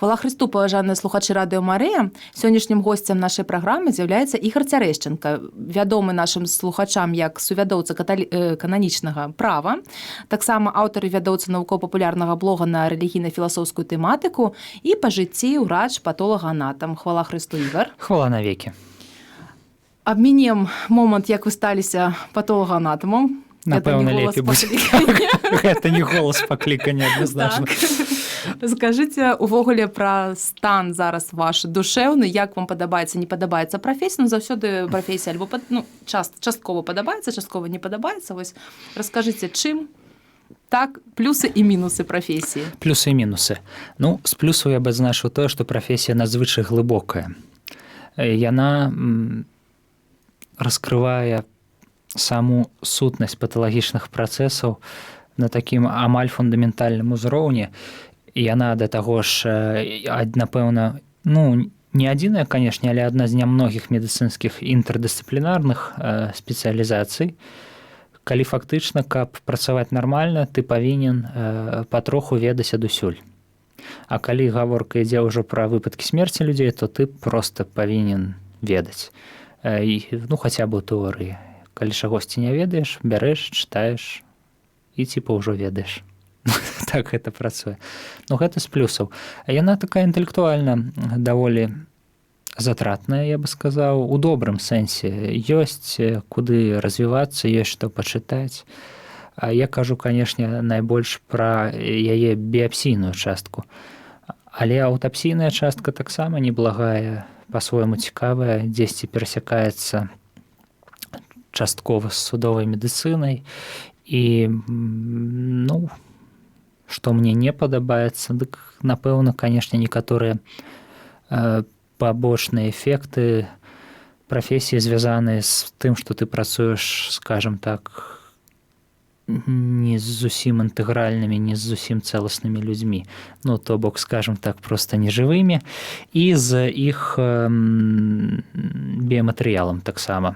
Хвала Христу, паважаныя слухачы радыё Марыя. Сённяшнім госцем нашай праграмы з'яўляецца Ігор Цярэшченка, вядомы нашым слухачам як сувядоўца кананічнага права, таксама аўтар і вядоўца навукова-папулярнага блога на рэлігійна-філасофскую тэматыку і па жыцці ўрач, патолага-анатам. Хвала Христу, Ігор. Хвала навекі. Абмінем момант, як вы сталіся патолага-анатамам. Напэўна, лепей будзе. Гэта не голас паклікання адназначна. Скажыце увогуле пра стан зараз ваш душэўны, як вам падабаецца, не падабаецца прафесія, заўсёды прафесія альбо часткова падабаецца, часткова не падабаецца. Вось раскажыце, чым так плюсы і мінусы прафесіі. Плюсы і мінусы. Ну, з плюсаў я б адзначыў тое, што прафесія надзвычай глыбокая. Яна раскрывае саму сутнасць паталагічных працэсаў на такім амаль фундаментальным узроўні. І яна да таго ж, напэўна, не адзіная, канешне, але адна з нямногіх медыцынскіх інтэрдысцыплінарных спецыялізацый. Калі фактычна, каб працаваць нармальна, ты павінен патроху ведаць адусюль. А калі гаворка ідзе ўжо пра выпадкі смерці людзей, то ты проста павінен ведаць. Хаця б у тэорыі. Калі чагосьці не ведаеш, бярэш, чытаеш і ўжо ведаеш. Так гэта працуе. Гэта з плюсаў. Яна такая інтэлектуальна даволі затратная, я бы сказаў, у добрым сэнсе. Ёсць куды развівацца, ёсць што пачытаць. Я кажу, канешне, найбольш пра яе біяпсійную частку. Але аўтапсійная частка таксама неблагая, па-свойму цікавая, дзесьці перасякаецца часткова з судовай медыцынай. І, што мне не падабаецца, дык, напэўна, канешне, некаторыя пабочныя эфекты прафесіі звязаныя з тым, што ты працуеш, скажам так, не з зусім інтэгральнымі, не з зусім цэласнымі людзьмі. То бок, скажам так, проста нежывымі, і з іх біяматэрыялам таксама,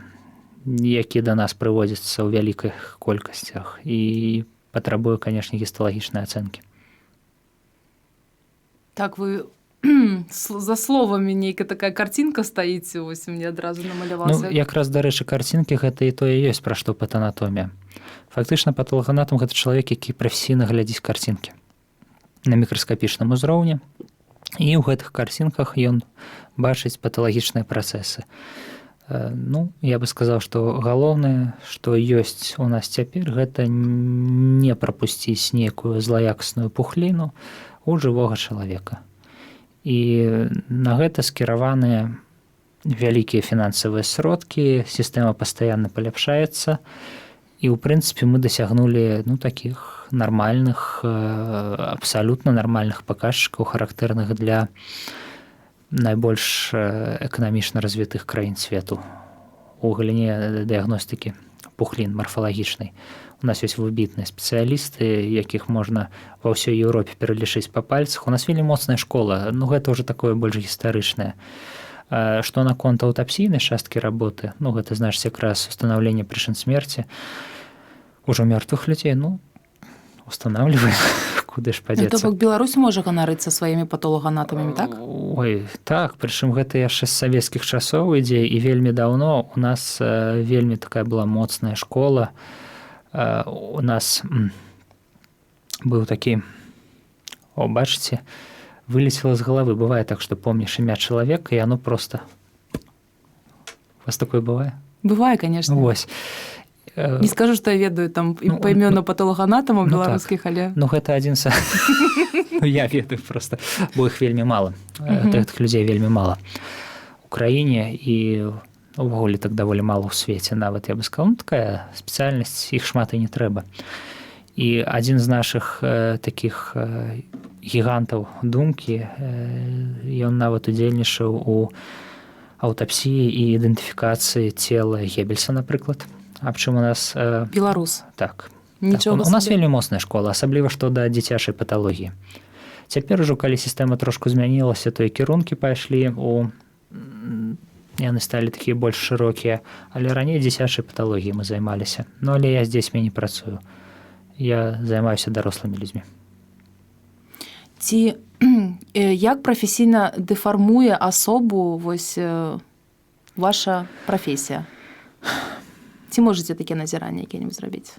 які да нас прыводзіцца ў вялікіх колькасцях і патрабуе, канешне, гісталагічнай ацэнкі. Так, вы за словамі нейкая такая карцінка стаіце, вось мне адразу намалявалася. Якраз, дарэчы, карцінкі гэта і тое ёсць, пра што патанатомія. Фактычна, патолаганатам гэта чалавек, які прафесійна глядзіць карцінкі на мікраскапічным узроўні, і ў гэтых карцінках ён бачыць паталагічныя працэсы. Я бы сказаў, што галоўнае, што ёсць у нас цяпер, гэта не прапусціць нейкую злаякасную пухліну у жывога чалавека. І на гэта скіраваныя вялікія фінансавыя сродкі, сістэма пастаянна паляпшаецца, і, ў прынцыпе, мы дасягнулі такіх нармальных, абсалютна нармальных паказчыкаў, характэрных для найбольш эканамічна развітых краін свету у галіне дыягностыкі пухлін марфалагічнай. У нас ёсць выбітныя спецыялісты, якіх можна ва ўсёй Еўропе пералічыць па пальцах. У нас вельмі моцная школа, гэта ўжо такое больш гістарычнае. Што наконт аўтапсійнай часткі работы, гэта значыць якраз устанаўленне прычын смерці ужо мёртвых людзей, устанаўліваем. Куды ж падзецца. То бок Беларусь можа ганарыцца сваімі патолаганатамамі, так? Ой, так, прычым гэта яшчэ з савецкіх часоў ідзе, і вельмі даўно у нас вельмі такая была моцная школа. У нас быў такі, бачыце, вылецела з галавы. Бывае так, што помніш імя чалавека, і яно проста... У вас такое бывае? Бывае, конечно. Вось. Не скажу, што я ведаю там паімёну патолаганатамаў беларускіх, але... Гэта адзін са... Я ведаю проста, бо іх вельмі мала. Гэтых людзей вельмі мала у краіне, і увогуле так даволі мала ў свеце. Нават, я бы сказаў, такая спецыяльнасць, іх шмат і не трэба. І адзін з нашых такіх гігантаў думкі, ён нават удзельнічаў у аўтапсіі і ідэнтыфікацыі цела Геббельса, напрыклад. Аб чым у нас... Беларус. Так. У нас вельмі моцная школа, асабліва што да дзіцячай паталогіі. Цяпер ужо, калі сістэма трошку змянілася, то і кірункі пайшлі, яны сталі такія больш шырокія, але раней дзіцячай паталогіяй мы займаліся. Але я з дзецьмі не працую. Я займаюся дарослымі людзьмі. Ці як прафесійна дэфармуе асобу вось ваша прафесія? Ці можаце такія назіранні якія-небудзь зрабіць?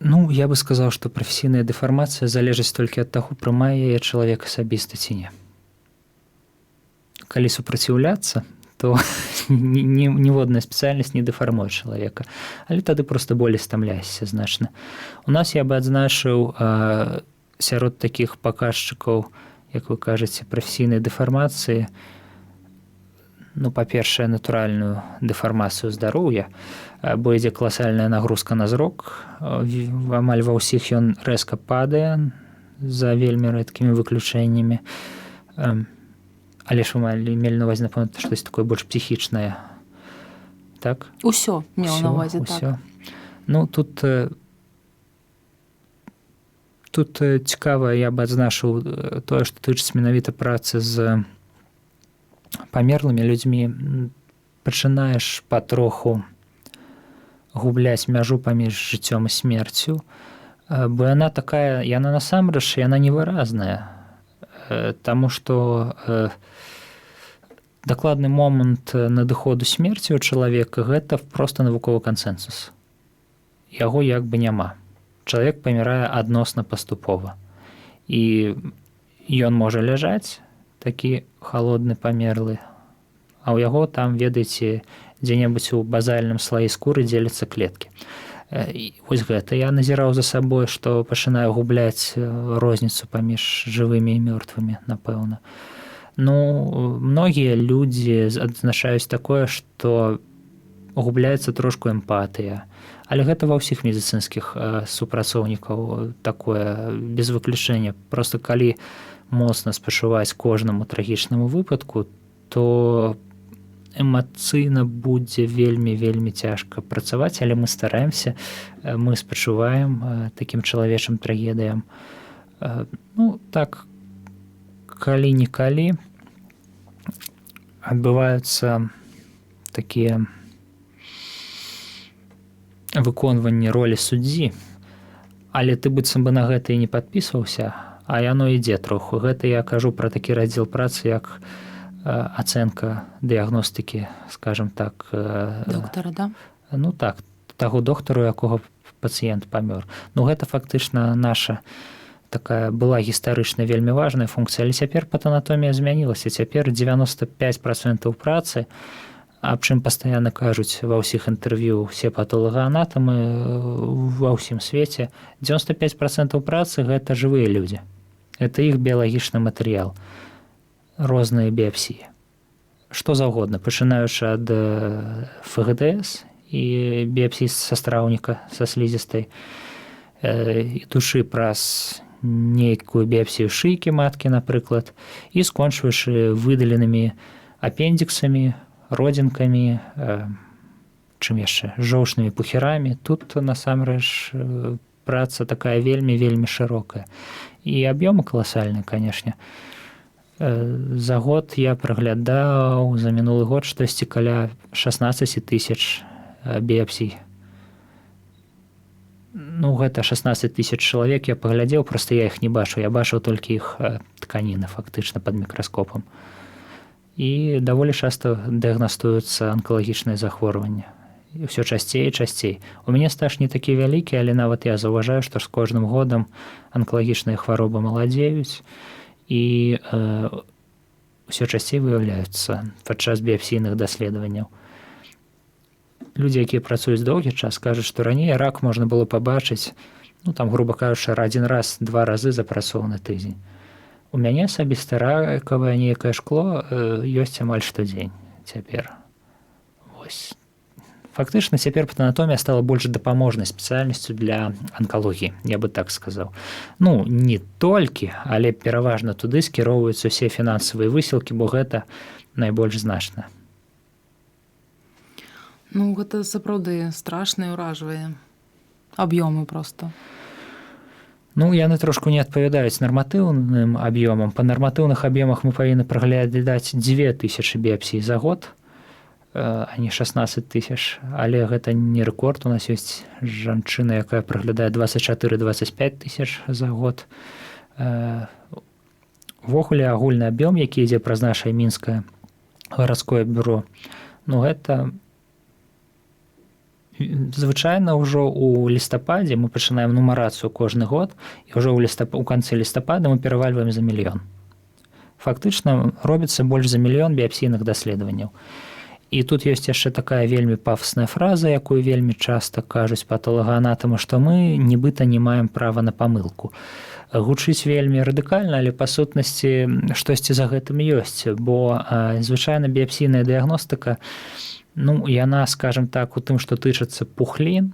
Ну, я бы сказаў, што прафесійная дэфармацыя залежыць толькі ад таго, прымае яе чалавек асабіста ці не. Калі супраціўляцца, то ніводная спецыяльнасць не дэфармуе чалавека, але тады проста болей стамляешся значна. У нас я бы адзначыў сярод такіх паказчыкаў, як вы кажаце, прафесійнай дэфармацыі, ну, па-першае, натуральную дэфармацыю здароўя, бо ідзе каласальная нагрузка на зрок, амаль ва ўсіх ён рэзка падае за вельмі рэдкімі выключэннямі. Але ж вы мелі на ўвазе, напэўна, штось такое больш псіхічнае, так? Усё мела на ўвазе, так. Ну, тут цікава, я б адзначыў тое, што тычыць менавіта працы з памерлымі людзьмі. Пачынаеш патроху губляць мяжу паміж жыццём і смерцю, бо яна такая, яна насамрэч, яна невыразная, таму што дакладны момант надыходу смерці ў чалавека – гэта проста навуковы кансэнсус. Яго як бы няма. Чалавек памірае адносна паступова. І ён можа ляжаць, такі халодны памерлы, а ў яго там, ведаеце, дзе-небудзь у базальным слаі скуры дзеляцца клеткі. Вось гэта я назіраў за сабой, што пачынаю губляць розніцу паміж жывымі і мёртвымі, напэўна. Ну, многія людзі адзначаюць такое, што губляецца трошку эмпатыя, але гэта ва ўсіх медыцынскіх супрацоўнікаў такое, без выключэння. Проста калі моцна спачуваць кожнаму трагічнаму выпадку, то эмацыйна будзе вельмі цяжка працаваць, але мы стараемся, мы спачуваем такім чалавечым трагедыям. Ну, так, калі-нікалі адбываюцца такія выконванні ролі суддзі, але ты быццам бы на гэта і не падпісваўся, а яно ідзе троху. Гэта я кажу пра такі раздзел працы, як ацэнка дыягностыкі, скажем так. Доктара, да? Ну так, таго доктару, якога пацыент памёр. Ну гэта фактычна наша такая была гістарычна вельмі важная функцыя, але цяпер патанатомія змянілася. Цяпер 95% працы, аб чым пастаянна кажуць ва ўсіх інтэрв'ю ўсе патолагаанатамы ва ўсім свеце, 95% працы гэта жывыя людзі. Это іх біялагічны матэрыял. Розныя біяпсіі. Што заўгодна, пачынаючы ад ФГДС і біяпсій са страўніка, са слізістай, ідучы праз нейкую біяпсію шыйкі маткі, напрыклад, і скончваючы выдаленымі апендіксамі, родзінкамі, чым яшчэ, жоўчнымі пухірамі. Тут, насамрэч, праца такая вельмі шырокая. І аб'ёмы каласальныя, канешне. За год я праглядаў за мінулы год штосьці каля 16 тысяч біяпсій. Ну, гэта 16 тысяч чалавек я паглядзеў, проста я іх не бачу. Я бачыў толькі іх тканіны, фактычна, пад мікраскопам. І даволі часта дыягнастуюцца анкалагічныя захворванні. І ўсё часцей і часцей. У мяне стаж не такі вялікі, але нават я заўважаю, што з кожным годам анкалагічныя хваробы маладзеюць і ўсё часцей выяўляюцца падчас біяпсійных даследаванняў. Людзі, якія працуюць доўгі час, кажуць, што раней рак можна было пабачыць, ну, там, груба кажучы, 1 раз, 2 разы за працоўны тыдзень. У мяне асабіста ракавае нейкае шкло ёсць амаль штодзень цяпер. Вось. Фактычна, цяпер патанатомія стала больш дапаможнай спецыяльнасцю для анкалогіі, я бы так сказаў. Ну, не толькі, але пераважна туды скіроўваюцца ўсе фінансавыя высілкі, бо гэта найбольш значна. Ну, гэта сапраўды страшна і ўражвае. Аб'ёмы проста. Ну, яны трошку не адпавядаюць нарматыўным аб'ёмам. Па нарматыўных аб'ёмах мы павінны праглядаць 2000 біяпсій за год, а не 16 тысяч. Але гэта не рэкорд. У нас ёсць жанчына, якая праглядае 24-25 тысяч за год. Увогуле агульны аб'ём, які ідзе праз нашае мінскае гарадское бюро, ну гэта звычайна ўжо ў лістападзе мы пачынаем нумарацыю кожны год, і ўжо ў канцы лістапада мы перавальваем за 1 мільён. Фактычна робіцца больш за 1 мільён біяпсійных даследаванняў. І тут ёсць яшчэ такая вельмі пафасная фраза, якую вельмі часта кажуць патолагаанатамы, што мы нібыта не маем права на памылку. Гучыць вельмі радыкальна, але па сутнасці штосьці за гэтым ёсць, бо звычайна біяпсійная дыягностыка, ну, яна, скажем так, у тым, што тычыцца пухлін,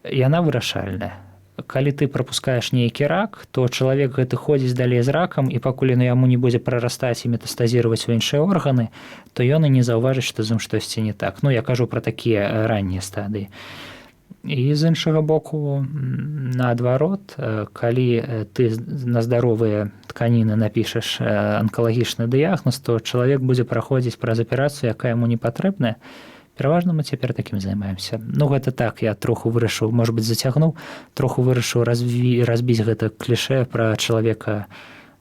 яна вырашальная. Калі ты прапускаеш нейкі рак, то чалавек гэты ходзіць далей з ракам, і пакуль яму не будзе прарастаць і метастазіраваць у іншыя органы, то ён і не заўважыць, што з ім штосьці не так. Ну, я кажу пра такія раннія стадыі. І з іншага боку, наадварот, калі ты на здаровыя тканіны напішаш анкалагічны дыягноз, то чалавек будзе праходзіць праз аперацыю, якая яму не патрэбная. Пераважна мы цяпер такім займаемся. Ну, гэта так, я троху вырашыў, можа быць, зацягнуў, троху вырашыў разбіць гэта клішэ пра чалавека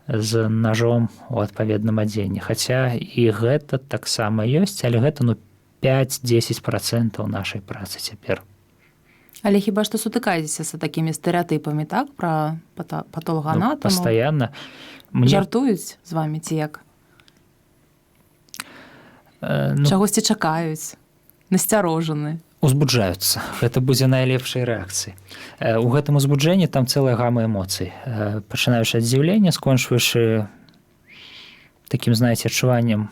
з ножом у адпаведным адзенні. Хаця і гэта таксама ёсць, але гэта 5-10% нашай працы цяпер. Але хіба што сутыкаецеся са такімі стэрэатыпамі, так, пра патолагаанатамаў? Ну, пастаянна. Жартуюць з вамі ці як? Чагосьці чакаюць? Насцярожаны. Узбуджаюцца. Гэта будзе найлепшай рэакцыяй. У гэтым узбуджэнні там цэлая гама эмоцый. Пачынаючы ад здзіўлення, скончваючы такім, знаеце, адчуваннем,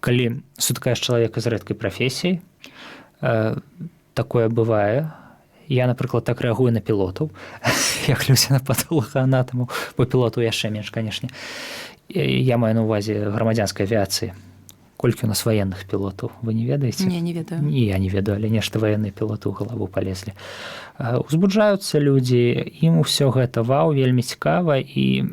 калі сутыкаеш чалавека з рэдкай прафесіяй, такое бывае. Я, напрыклад, так рэагую на пілотаў, як людзі на патолагаанатамаў, бо пілотаў яшчэ менш, канешне. Я маю на ўвазе грамадзянскай авіяцыі. Колькі у нас военных пілотаў, вы не ведаеце? Не ведаю. Не, я не ведаю, але нешта военныя пілоты ў галаву палезлі. Узбуджаюцца людзі, ім усё гэта вау, вельмі цікава, і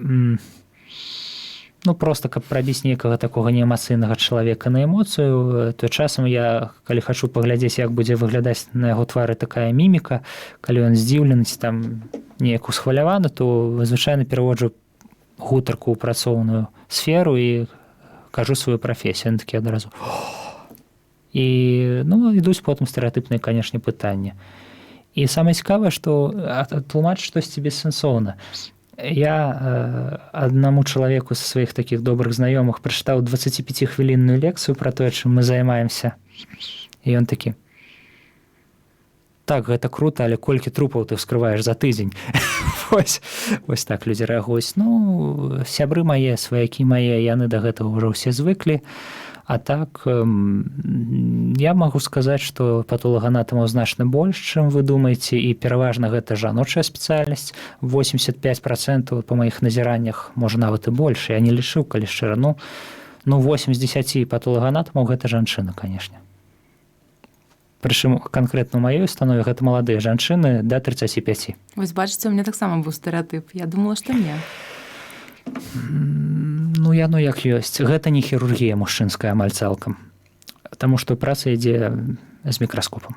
ну, проста, каб прабіць нейкага такога неэмацыйнага чалавека на эмоцыю, то часам я, калі хачу паглядзець, як будзе выглядаць на яго твары такая міміка, калі ён здзіўлены, там неяк усхваляваны, то звычайна пераводжу гутарку ў працоўную сферу і кажу сваю прафесію, такі адразу. І, ну, ідуць потым стэрэатыпныя, канешне, пытанні. І самае цікавае, што тлумачыць штосьці бессэнсоўна. Я аднаму чалавеку са сваіх такіх добрых знаёмых прачытаў 25-хвілінную лекцыю пра тое, чым мы займаемся. І ён такі: так, гэта крута, але колькі трупаў ты вскрываеш за тыдзень? Вось так людзі рэагуюць. Ну, сябры мае, сваякі мае, яны да гэтага ўжо ўсе звыклі. А так, я магу сказаць, што патолагаанатамаў значна больш, чым вы думаеце, і пераважна гэта жаночая спецыяльнасць. 85% па маіх назіраннях, можа нават і больш. Я не лічыў, калі шчыра. Ну, 8 з 10 патолагаанатамаў гэта жанчына, канешне. Прычым канкрэтна ў маёй установе гэта маладыя жанчыны да 35. Вось бачыце, у мяне таксама быў стэрэатып. Я думала, што не. Ну, яно як ёсць. Гэта не хірургія мужчынская амаль цалкам. Таму што праца ідзе з мікраскопам.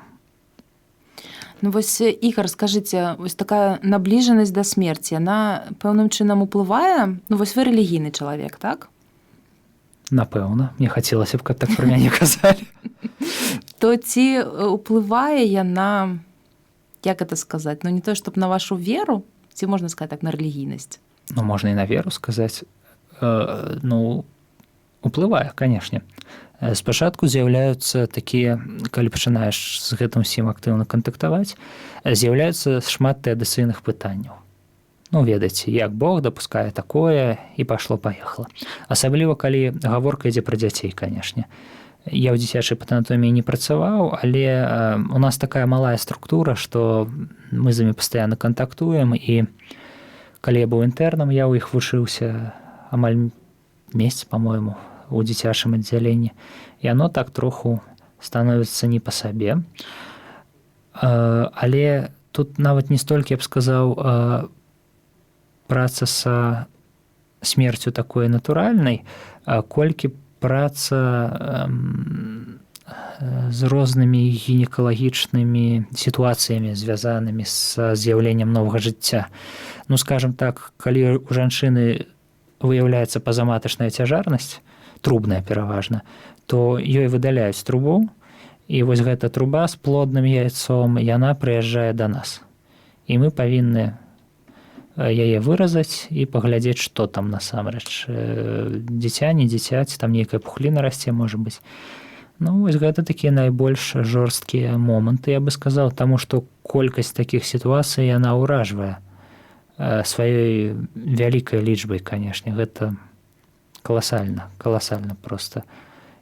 Ну, вось, Ігар, скажыце, вось такая набліжанасць да смерці, яна пэўным чынам уплывае? Ну, вось вы рэлігійны чалавек, так? Напэўна. Мне хацелася б, каб так пра мяне казалі. То ці уплывае яна, як гэта сказаць, ну не то, чтоб на вашу веру, ці можна сказаць так, на рэлігійнасць? Ну, можна і на веру сказаць. Ну, уплывае, канешне. Спачатку з'яўляюцца такія, калі пачынаеш з гэтым усім актыўна кантактаваць, з'яўляюцца шмат тэадыцыйных пытанняў. Ну, ведаеце, як Бог дапускае такое, і пашло-паехала. Асабліва, калі гаворка ідзе пра дзяцей, канешне. Я ў дзіцячай патанатоміі не працаваў, але у нас такая малая структура, што мы з імі пастаянна кантактуем, і калі я быў інтэрнам, я ў іх вучыўся амаль месяц, па-мойму, у дзіцячым аддзяленні. Яно так троху становіцца не па сабе. Але тут нават не столькі, я б сказаў, праца са смерцю такой натуральнай, колькі праца з рознымі гінекалагічнымі сітуацыямі, звязанымі з з'яўленнем новага жыцця. Ну, скажам так, калі у жанчыны выяўляецца пазаматачная цяжарнасць, трубная пераважна, то ёй выдаляюць трубу, і вось гэта труба з плодным яйцом, яна прыязджае да нас. І мы павінны яе выразаць і паглядзець, што там насамрэч. Дзіця, не дзіцяці, там нейкая пухліна расце, можа быць. Ну, вось гэта такія найбольш жорсткія моманты, я бы сказаў, таму што колькасць такіх сітуацый, яна ўражвае сваёй вялікай лічбай, канешне. Гэта каласальна проста.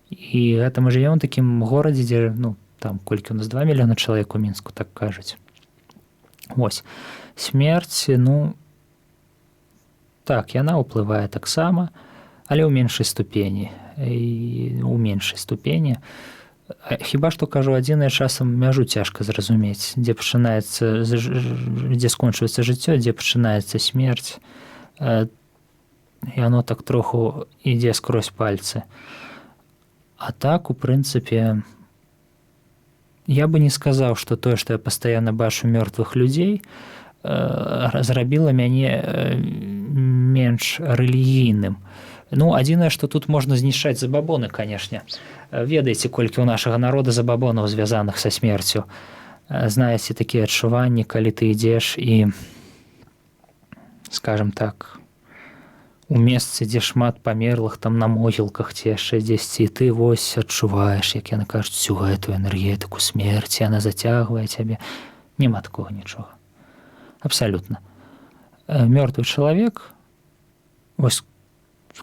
І гэта мы жывем у такім горадзе, дзе, ну, там, колькі у нас 2 мільёны чалавек у Мінску, так кажуць. Вось. Смерць, ну, так, яна ўплывае таксама, але ў меншай ступені. У меншай ступені. Хіба што, кажу, адзінае часам мяжу цяжка зразумець, дзе пачынаецца, дзе скончваецца жыццё, дзе пачынаецца смерць. І оно так троху ідзе скрозь пальцы. А так, у прынцыпе, я бы не сказаў, што тое, што я пастаянна бачу мёртвых людзей, зрабіла мяне менш рэлігійным. Ну, адзінае, што тут можна знішчаць забабоны, канешне. Ведаеце, колькі ў нашага народа забабонаў, звязаных са смерцю. Знаеце такія адчуванні, калі ты ідзеш і, скажам так, у месцы, дзе шмат памерлых, там на могілках ці яшчэ дзесьці, і ты вось адчуваеш, як яны кажуць, всю гэтую энергетыку смерці, яна зацягвае цябе. Няма такога нічога. Абсалютна. Мёртвы чалавек, вось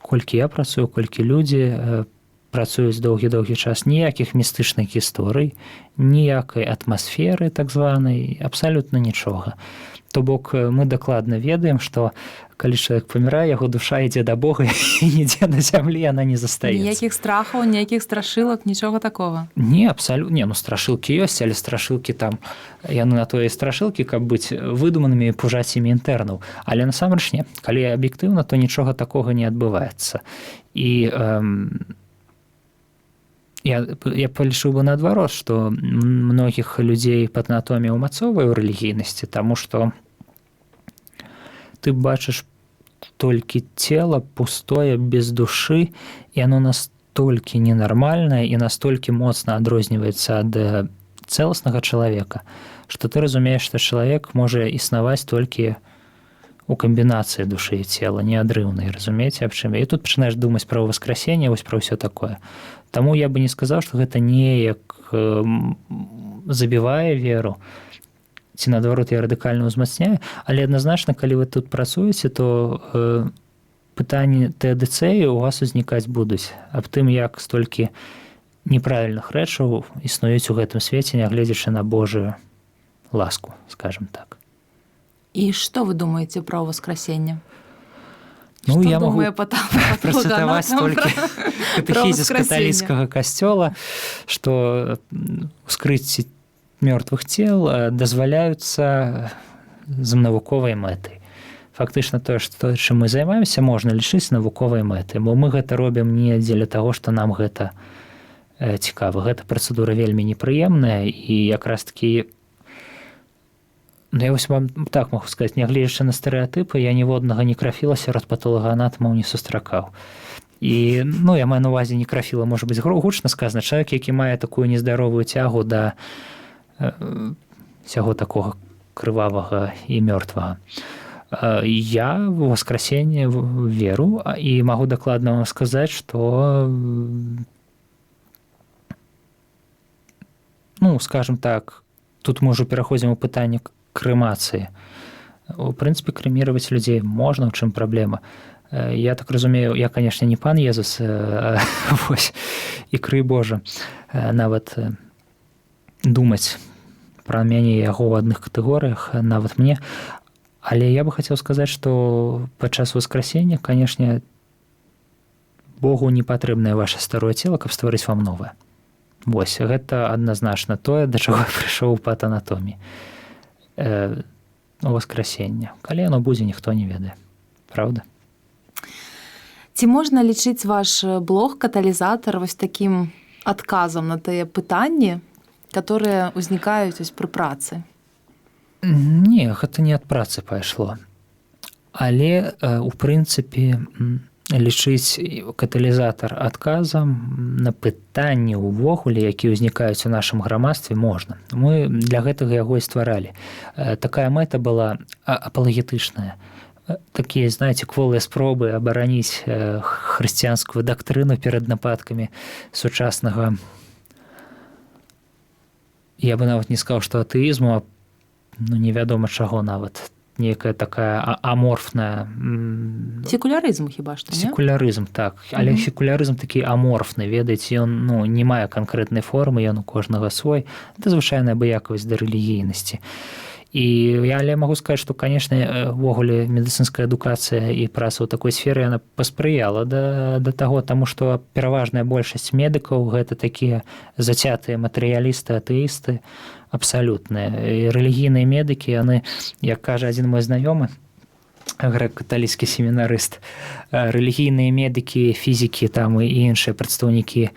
колькі я працую, колькі людзі працуюць доўгі-доўгі час, ніякіх містычных гісторый, ніякай атмасферы, так званай, абсалютна нічога. То бок мы дакладна ведаем, што калі чалавек памірае, яго душа ідзе да Бога і нідзе на зямлі яна не застаецца. Ніякіх страхаў, ніякіх страшылак, нічога такога. Не, абсалютна. Не, ну страшылкі ёсць, але страшылкі там, яны на тое страшылкі, каб быць выдуманымі і пужаць імі інтэрнаў. Але насамрэч не. Калі аб'ектыўна, то нічога такога не адбываецца. І я палічыў бы наадварот, што многіх людзей патанатомія ўмацоўвае ў рэлігійнасці, таму што ты бачыш толькі цела пустое, без душы, і оно настолькі ненармальнае і настолькі моцна адрозніваецца ад цэласнага чалавека, што ты разумееш, што чалавек можа існаваць толькі у камбінацыі душы і цела, неадрыўнай, разумееце, аб чым? І тут пачынаеш думаць пра воскресенне, вось пра ўсё такое. Таму я бы не сказаў, што гэта неяк забівае веру, ці наадварот я радыкальна ўзмацняю, але адназначна, калі вы тут працуеце, то пытанні тэадыцэі у вас узнікаць будуць аб тым, як столькі неправільных рэчаў існуюць у гэтым свеце, нягледзячы на Божую ласку, скажем так. І што вы думаеце пра воскресенне? Ну, што я могу працытаваць толькі катэхізіс каталіцкага касцёла, што ўскрыцці мёртвых цел дазваляюцца з навуковай мэтай. Фактычна тое, што чым мы займаемся, можна лічыць навуковай мэтай, бо мы гэта робім не дзеля таго, што нам гэта цікава. Гэта працэдура вельмі непрыемная, і якраз такі, ну, я вось вам так магу сказаць, нягледзячы на стэрэатыпы, я ніводнага некрафіла сярод патолагаанатамаў не сустракаў. І, ну, я маю на ўвазе некрафіла, можа быць, гучна сказана, чалавек, які мае такую нездаровую цягу да сяго такога крывавага і мёртвага. Я в воскресенне веру і магу дакладна вам сказаць, што, ну, скажем так, тут мы ўжо пераходзім у пытанне крэмацыі. У прынцыпе, крэміраваць людзей можна, у чым праблема. Я так разумею, я, канешне, не пан Езус, вось, і крый Божа, нават думаць пра мяне яго ў адных катэгорыях, нават мне. Але я бы хацеў сказаць, што падчас воскресення, канешне, Богу не патрэбнае ваша старое цела, каб стварыць вам новае. Вось, гэта адназначна тое, да чаго я прыйшоў па анатоміі. Воскресення. Калі яно будзе, ніхто не ведае. Праўда? Ці можна лічыць ваш блог «Каталізатар» вось такім адказам на тыя пытанні, которые ўзнікаюць пры працы? Не, гэта не ад працы пайшло. Але, у прынцыпе, лічыць каталізатар адказам на пытанні ўвогуле, якія ўзнікаюць у нашым грамадстве, можна. Мы для гэтага яго і стваралі. Такая мэта была апалагетычная. Такія, знаеце, кволыя спробы абараніць хрысціянскую дактрыну перад нападкамі сучаснага, я бы нават не сказаў, што атэізму, невядома чаго нават, некая такая аморфная... Секулярызм хіба што, не? Секулярызм, так. Але секулярызм такі аморфны, ведаеце, ён не мае канкрэтнай формы, ён у кожнага свой. Это звычайная абыякавасць да рэлігійнасці. І я магу сказаць, што, канешне, увогуле медыцынская адукацыя і праца ў такой сферы, яна паспрыяла да таго, таму што пераважная большасць медыкаў гэта такія зацятыя матэрыялісты, атэісты, абсалютныя. І рэлігійныя медыкі, яны, як кажа адзін мой знаёмы, грэк-каталіцкі семінарыст, рэлігійныя медыкі, фізікі там і іншыя прадстаўнікі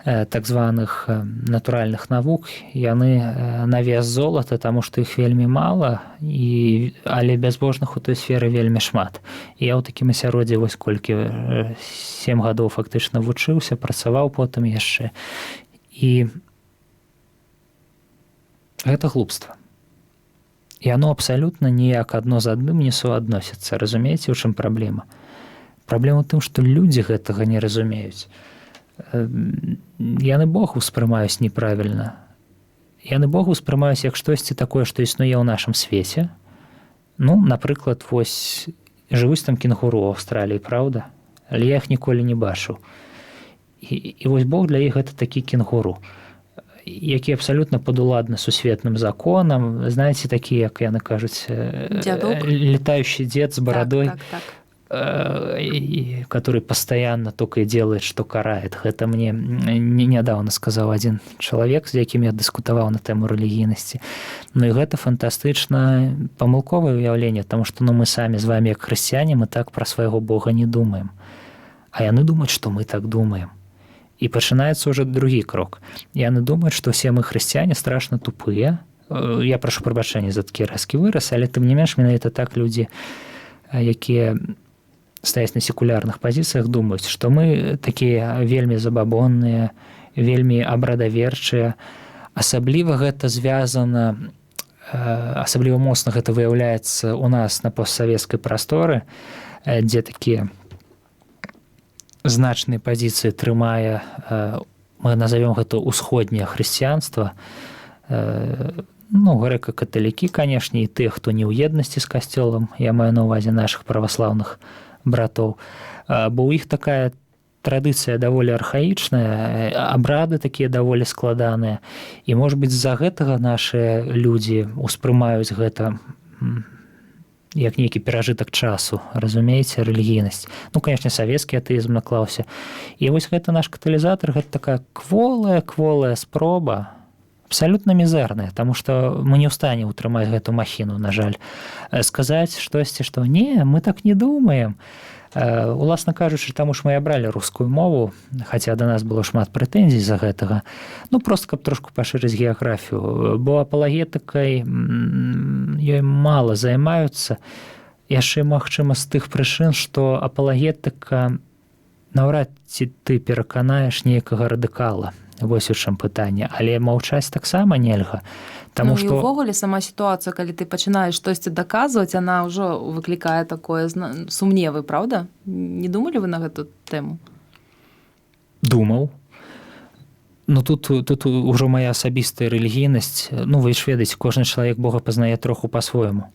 так званых натуральных навук, яны на вес золата, таму што іх вельмі мала, але бязбожных у той сферы вельмі шмат. І я ў такім асяроддзі вось колькі 7 гадоў фактычна вучыўся, працаваў потым яшчэ. І гэта глупства. І оно абсалютна ніяк адно з адным не суадносіцца. Разумееце, у чым праблема? Праблема ў тым, што людзі гэтага не разумеюць. Яны Бог успрымаюць неправільна. Яны Бог успрымаюць як штосьці такое, што існуе ў нашым свеце. Напрыклад, вось жывуць там кенгуру ў Аўстраліі, праўда? Але я іх ніколі не бачыў. І вось Бог для іх гэта такі кенгуру, які абсалютна падуладны сусветным законам. Знаеце, такі, як яны кажуць, летающий дед з барадой. Так. Который постоянно только и делает, что карает. Это мне недавно сказал один чалавек, з якім я дыскутаваў на тэму рэлігійнасці. І гэта фантастычна памылковае ўяўленне, таму што мы самі з вами, як хрысціяне, мы так пра свайго Бога не думаем. А яны думаюць, што мы так думаем. І пачынаецца ўжо другі крок. Яны думаюць, што ўсе мы хрысціяне страшна тупыя. Я прашу прабачэння за такі рэзкі выраз, але тым не менш менавіта так людзі, якія стаяць на секулярных пазіцыях, думаюць, што мы такія вельмі забабонныя, вельмі абрадаверчыя. Асабліва гэта звязана, асабліва моцна гэта выяўляецца ў нас на постсавецкай прасторы, дзе такія значныя пазіцыі трымае, мы назовём гэта ўсходняе хрысціянства, грэка-каталікі, канешне, і тыя, хто не ў еднасці з касцёлам, я маю на ўвазе нашых праваслаўных братоў, бо ў іх такая традыцыя даволі архаічная, абрады такія даволі складаныя, і, можа быць, з-за гэтага нашыя людзі успрымаюць гэта як нейкі перажытак часу, разумееце, рэлігійнасць. Канешне, савецкі атэізм наклаўся. І вось гэта наш каталізатар, гэта такая кволая спроба, абсалютна мізэрная, таму што мы не ў стане ўтрымаць гэту махіну, на жаль. Сказаць штосьці, што не, мы так не думаем. Уласна кажучы, таму ж мы абралі рускую мову, хаця да нас было шмат прэтэнзій за гэтага, проста каб трошку пашырыць геаграфію, бо апалагетыкай ёй мала займаюцца, яшчэ, магчыма, з тых прычын, што апалагетыка наўрад ці ты пераканаеш нейкага радыкала. Вось у чым пытанне, але маўчаць таксама нельга. Таму што... І ўвогуле сама сітуацыя, калі ты пачынаеш штосьці даказваць, яна ўжо выклікае такое сумневы, праўда? Не думалі вы на гэту тэму? Думаў. Тут ужо моя асабістая рэлігійнасць. Вы ж ведаеце, кожны чалавек Бога пазнае троху па-свойму.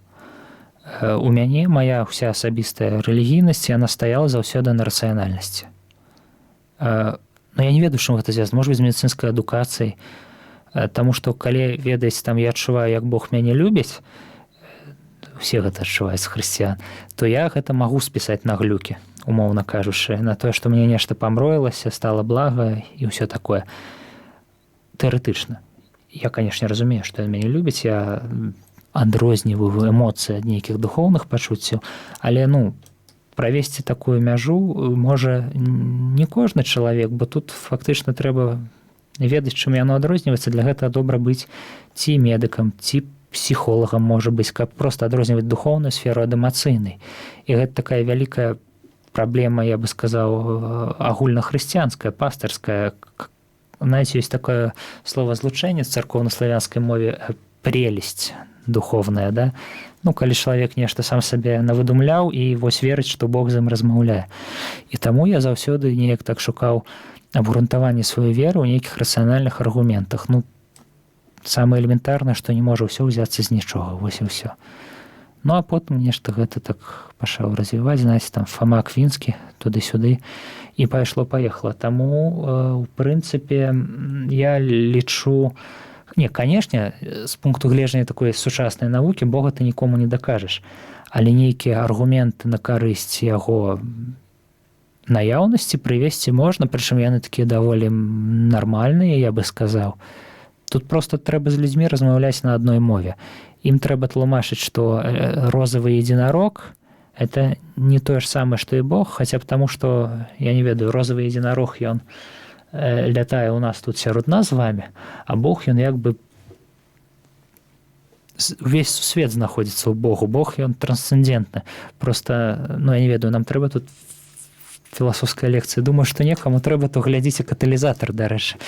У мяне моя ўся асабістая рэлігійнасць, яна стаяла заўсёды на рацыянальнасці. Я не ведаю, чым гэта звязана, можа быць, з медыцынскай адукацыяй, таму што, калі, ведаеце, там я адчуваю, як Бог мяне любіць, усе гэта адчуваюць з хрысціян, то я гэта магу спісаць на глюкі, умоўна кажучы, на тое, што мне нешта памроілася, стала блага і ўсё такое. Тэарэтычна. Я, канешне, разумею, што ён мяне любіць, я адрозніваю эмоцыі ад нейкіх духоўных пачуццяў, але, правесці такую мяжу можа не кожны чалавек, бо тут фактычна трэба ведаць, чым яно адрозніваецца. Для гэтага добра быць ці медыкам, ці псіхолагам, можа быць, каб проста адрозніваць духоўную сферу ад эмацыйнай. І гэта такая вялікая проблема, я бы сказал, агульнахрысціянская, пастырская. Знаете, есть такое словазлучэнне в царкоўна-славянскай мове прелесть духовная, да? Ну, калі чалавек нешта сам сабе навыдумляў і вось верыць, што Бог з ім размаўляе. І таму я заўсёды неяк так шукаў абгрунтаванне сваёй веры ў нейкіх рацыянальных аргументах. Ну, самае элементарнае, што не можа ўсё ўзяцца з нічога, вось і ўсё. Ну, а потым нешта гэта так пачаў развіваць, знаеце, там Фома Аквінскі, туды-сюды, і пайшло-паехала. Таму, у прынцыпе, я лічу, не, канешне, з пункту гледжання такой сучаснай навукі Бога ты нікому не дакажаш, але нейкія аргументы на карысць яго наяўнасці прывесці можна, прычым яны такія даволі нармальныя, я бы сказаў. Тут просто трэба з людзьмі размаўляць на адной мове. Ім трэба тлумачыць, што розавы единорог – это не тое ж самае, што і Бог, хаця б таму, што, я не ведаю, розавы единорог, ён лятае ў нас тут сярод нас з вамі, а Бог, ён як бы увесь свет знаходзіцца ў Богу. Бог, ён трансцэндэнтны. Просто, ну, я не ведаю, нам трэба тут філасофская лекцыя. Думаю, што некаму трэба, то глядзіце каталізатар, дарэчы.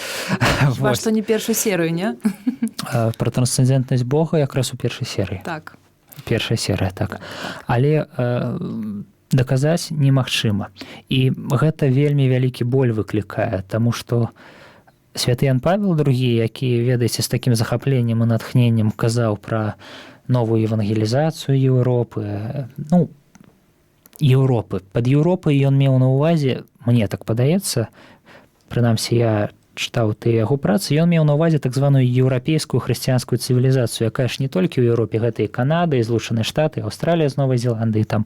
Хіба што не першую серыю, не? Пра трансцэндэнтнасць Бога якраз у першай серыі. Так. Першая серыя, так. Але даказаць немагчыма. І гэта вельмі вялікі боль выклікае, таму што святы Ян Павел II, які, ведаеце, з такім захапленнем і натхненнем казаў пра новую евангелізацыю Еўропы, ну, Еўропы. Пад Еўропай ён меў на ўвазе, мне так падаецца, прынамсі я чытаў тыя яго працы, ён меў на ўвазе так званую еўрапейскую хрысціянскую цывілізацыю, якая ж не толькі ў Еўропе, гэта і Канада, і Злучаныя Штаты, Аўстралія з Новай Зеландыі, там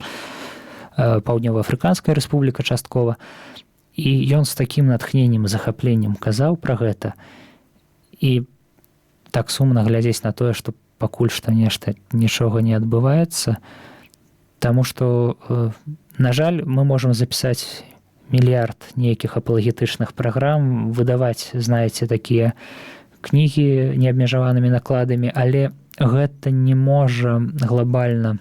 Паўднёва-Афрыканская рэспубліка часткова. І ён з такім натхненнем і захапленнем казаў пра гэта. І так сумна глядзець на тое, што пакуль што нешта нічога не адбываецца, таму што, на жаль, мы можам запісаць мільярд нейкіх апалагетычных праграм, выдаваць, знаеце, такія кнігі неабмежаванымі накладамі, але гэта не можа глобальна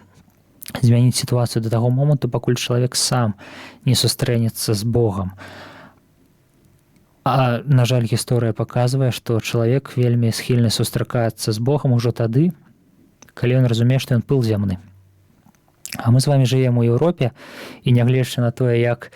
змяніць сітуацыю да таго моманту, пакуль чалавек сам не сустрэнецца з Богам. А, на жаль, гісторыя паказвае, што чалавек вельмі схільны сустракацца з Богам ужо тады, калі ён разумее, што ён пыл зямны. А мы з вами жывем у Еўропе, і нягледзячы на тое, як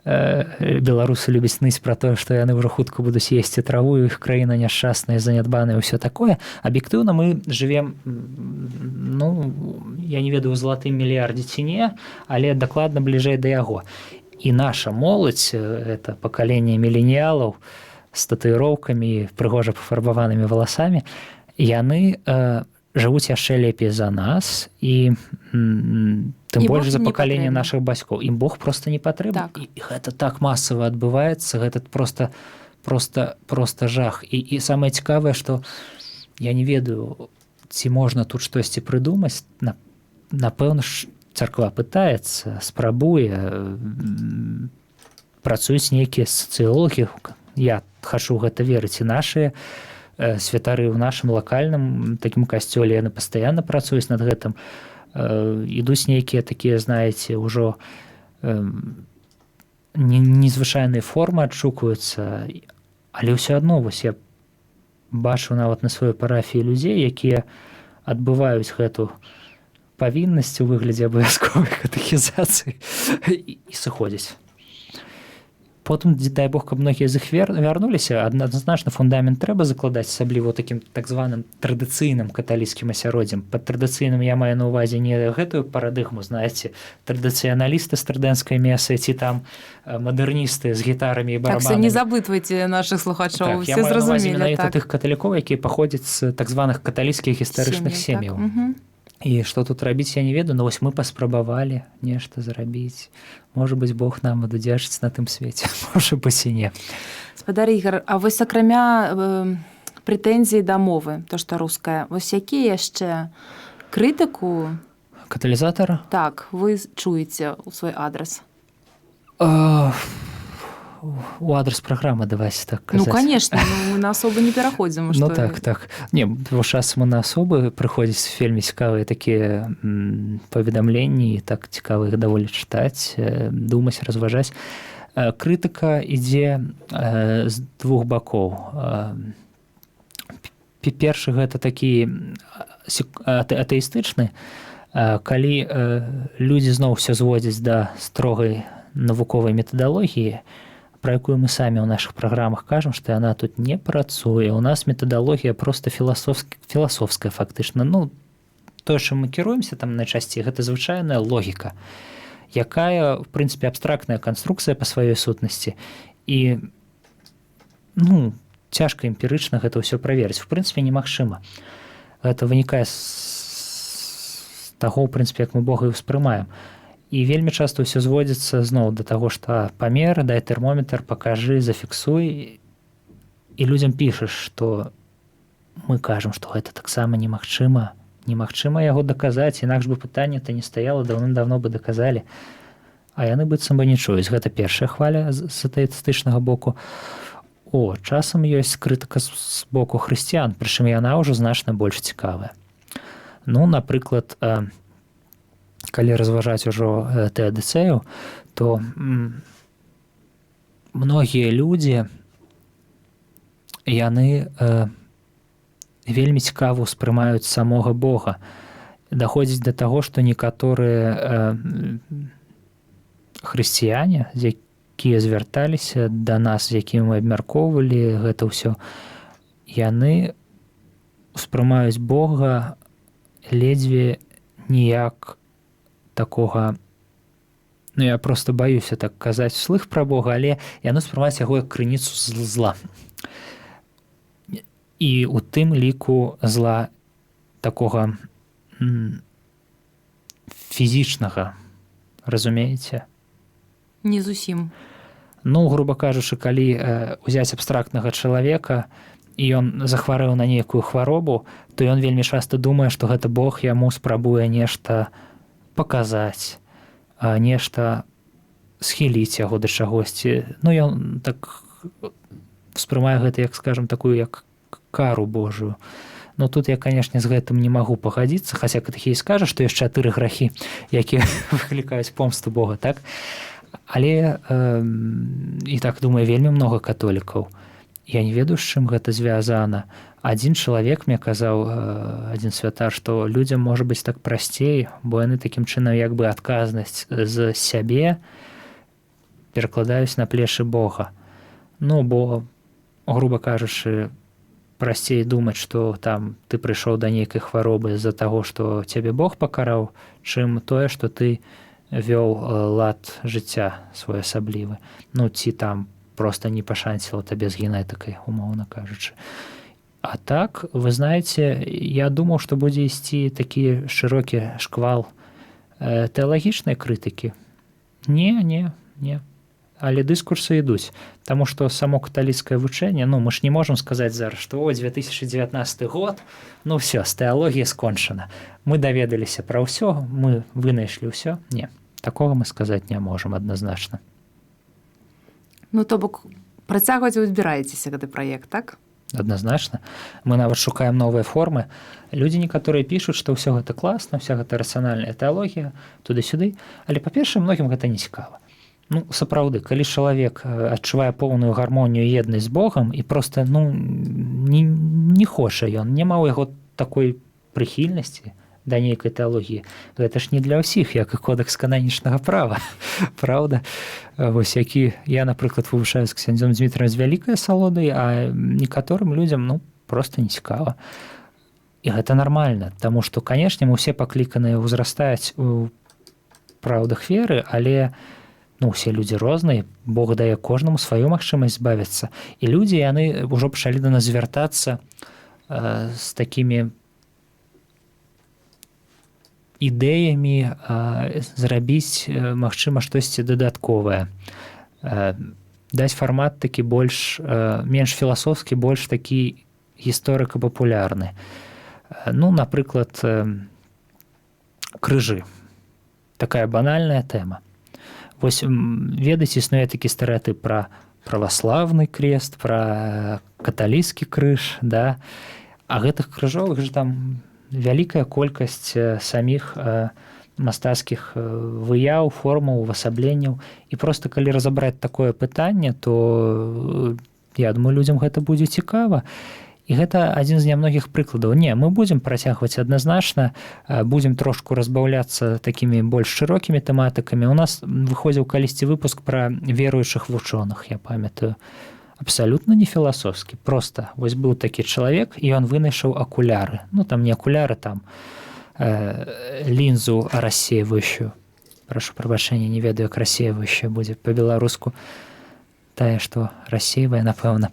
беларусы любяць ныць пра тое, што яны ўжо хутка будуць есці траву, іх краіна няшчасная, занядбаная, ўсё такое, аб'ектыўна мы жывем, ну, я не ведаю, у залатым мільярдзе ці не, але дакладна бліжэй да яго. І наша моладзь, это пакаленне міленіялаў з татуіроўкамі, прыгожа пафарбаванымі валасамі, яны жывуць яшчэ лепей за нас, і тым больш за пакаленне нашых бацькоў. Ім Бог проста не патрэбны. Так. І гэта так масава адбываецца, гэта проста жах. І самае цікавае, што я не ведаю, ці можна тут штосьці прыдумаць. Напэўна, царква пытаецца, спрабуе, працуюць нейкія сацыёлагі. Я хачу гэта верыць, і нашыя святары ў нашым лакальным такім касцёле, яны пастаянна працуюць над гэтым. Ідуць нейкія такія, знаеце, ўжо незвычайныя формы адшукваюцца, але ўсё адно, вось я бачу нават на сваёй парафіі людзей, якія адбываюць гэту павіннасць у выглядзе абавязковай катэхізацыі і сыходзяць. Потым, дай Бог, каб многія з іх вярнуліся, адназначна фундамент трэба закладаць, асабліва такім так званым традыцыйным каталіцкім асяроддзем. Пад традыцыйным я маю на ўвазе не гэтую парадыгму, знаеце, традыцыяналісты з трыдэнцкай месы, ці там мадэрністы з гітарамі і барабанамі. Так, не забытвайце нашых слухачоў, все зразумелі. Я маю на ўвазе менавіта так. тых каталікоў, якія паходзяць з так званых каталіцкіх гістарычных сем'яў. Так. І што тут рабіць, я не ведаю, но вось мы паспрабавалі нешта зрабіць. Можа быць, Бог нам адудзячыць на тым свеце, можа быць і не. Спадар Ігар, а вось акрамя прэтэнзій да мовы, то што руская, вось якія яшчэ крытыку каталізатара? Так, вы чуеце ў свой адрас? у адрес праграмы давайце так Ну, казаць. конечно, мы на асобы не пераходзім. Ну так. Не, часам на асобы прыходзяць вельмі цікавыя такія паведамленні, так цікава іх даволі чытаць, думаць, разважаць. Крытыка ідзе з двух бакоў. Першы гэта такі атэістычны, калі людзі зноў усё зводзяць да строгай навуковай метадалогіі, пра якую мы самі ў нашых праграмах кажам, што яна тут не працуе. У нас метадалогія проста філасофская фактычна. Ну, тое, чым мы кіруемся там найчасцей, гэта звычайная логіка, якая, в прынцыпе, абстрактная канструкцыя па сваёй сутнасці. І, ну, цяжка эмпірычна гэта ўсё праверыць. В прынцыпе, немагчыма. Гэта вынікае з таго, в прынцыпе, як мы Бога і ўспрымаем. І вельмі часта ўсё зводзіцца зноў да таго, што памер, дай тэрмометр, пакажы, зафіксуй. І людзям пішаш, што мы кажам, што гэта таксама немагчыма. Немагчыма яго даказаць, інакш бы пытанне-то не стаяла, даўным-даўно бы даказалі. А яны быццам бы не чуюць. Гэта першая хваля з атэістычнага боку. Часам ёсць крытыка з боку хрысціян, прычым яна ўжо значна больш цікавая. Ну, напрыклад, калі разважаць ужо тэадыцэю, то многія людзі, яны вельмі цікава ўспрымаюць самога Бога. Даходзіць да таго, што некаторыя хрысціяне, якія звярталіся да нас, з якімі мы абмяркоўвалі гэта ўсё, яны ўспрымаюць Бога ледзьве ніяк такога, ну, я просто баюся так казаць услых пра Бога, але яны ўспрымаюць яго як крыніцу зла. І у тым ліку зла такога фізічнага, разумееце? Не зусім. Ну, груба кажучы, калі ўзяць абстрактнага чалавека, і ён захварэў на нейкую хваробу, то ён вельмі часта думае, што гэта Бог яму спрабуе нешта паказаць, нешта схіліць яго да чагосьці. Ну, ён так успрымае гэта, як, скажам, такую, як кару Божую. Ну, тут я, канешне, з гэтым не магу пагадзіцца, хаця катэхізіс скажа, што ёсць 4 грахі, якія выклікаюць помсту Бога, так? Але, і так думаю, вельмі многа католікаў. Я не ведаю, з чым гэта звязана. Адзін чалавек мне казаў, адзін святар, што людзям можа быць так прасцей, бо яны такім чынам як бы адказнасць з сябе перакладаюць на плечы Бога. Ну, бо, груба кажучы, прасцей думаць, што там ты прыйшоў да нейкай хваробы з-за таго, што цябе Бог пакараў, чым тое, што ты вёў лад жыцця своеасаблівы. Ну, ці там просто не пашанціла табе з генетыкай, умоўна кажучы. А так, вы знаеце, я думаў, што будзе ісці такі шырокі шквал тэалагічнай крытыкі. Не. Але дыскурсы ідуць, таму што само каталіцкае вучэнне, ну, мы ж не можам сказаць зараз, што 2019 год, ну, ўсё, з тэалогіі скончана. Мы даведаліся пра ўсё, мы вынайшлі ўсё. Не, такога мы сказаць не можам адназначна. Ну, то бок, працягваць вы збіраецеся гэты праект, так? Адназначна. Мы нават шукаем новыя формы. Людзі некаторыя пішуць, што ўсё гэта класна, вся гэта рацыянальная тэалогія, туды-сюды. Але, па-першае, многім гэта не цікава. Ну, сапраўды, калі чалавек адчувае поўную гармонію і еднасць з Богам і проста, ну, не хоча ён, няма ў яго такой прыхільнасці да нейкай тэалогіі. Гэта ж не для ўсіх, як і кодэкс кананічнага права. Праўда? Вось які я, напрыклад, вывучаю з ксяндзом Дзмітрыем з вялікай асалодай, а некаторым людзям, ну, проста не цікава. І гэта нармальна, таму што, канешне, мы ўсе пакліканыя ўзрастаць у праўдах веры, але ну, усе людзі розныя, Бог дае кожнаму сваю магчымасць збавіцца. І людзі, яны ўжо пачалі да нас звяртацца з такімі ідэямі зрабіць, магчыма, штосьці дадатковае. Даць фармат такі больш, менш філасофскі, больш такі гісторыка-папулярны. Ну, напрыклад, крыжы. Такая банальная тэма. Вось ведаеце, існуе такі стэрэатып пра праваслаўны крест, пра каталіцкі крыж, да? А гэтых крыжоў іх жа там вялікая колькасць саміх мастацкіх выяў, формаў, увасабленняў. І проста калі разабраць такое пытанне, то я думаю, людзям гэта будзе цікава. І гэта адзін з нямногіх прыкладаў. Не, мы будзем працягваць адназначна, будзем трошку разбаўляцца такімі больш шырокімі тэматыкамі. У нас выходзіў калісьці выпуск пра веруючых вучоных, я памятаю. Абсалютна не філасофскі. Проста вось быў такі чалавек, і ён вынайшаў акуляры. Ну, там не акуляры, там лінзу рассеивающую. Прашу прабачэння, не ведаю, як рассеивающая будзе па-беларуску. Тая, што рассеивае, напэўна.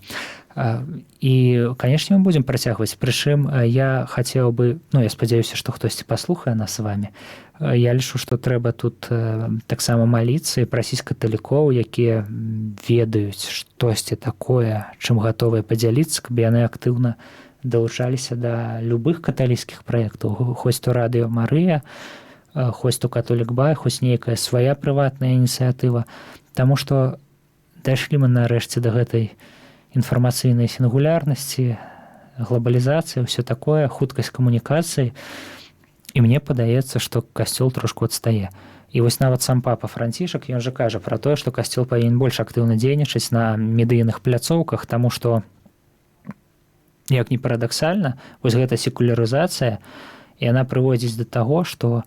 І, канешне, мы будзем працягваць. Прычым я хацеў бы, ну, я спадзяюся, што хтосьці паслухае нас з вамі. Я лічу, што трэба тут таксама маліцца і прасіць каталікоў, якія ведаюць штосьці такое, чым гатовыя падзяліцца, каб яны актыўна далучаліся да любых каталіцкіх праектаў, хоць то радыё Марыя, хоць то католік Бай, хоць нейкая свая прыватная ініцыятыва. Таму што дайшлі мы нарэшце да гэтай інфармацыйнай сінгулярнасці, глобалізацыі, ўсё такое, хуткасць камунікацыі. І мне падаецца, што касцёл трошку адстае. І вось нават сам папа Францішак, ён жа кажа пра тое, што касцёл павінен больш актыўна дзейнічаць на медыйных пляцоўках, таму што, як ні парадаксальна, вось гэта секулярызацыя, яна прыводзіць да таго, што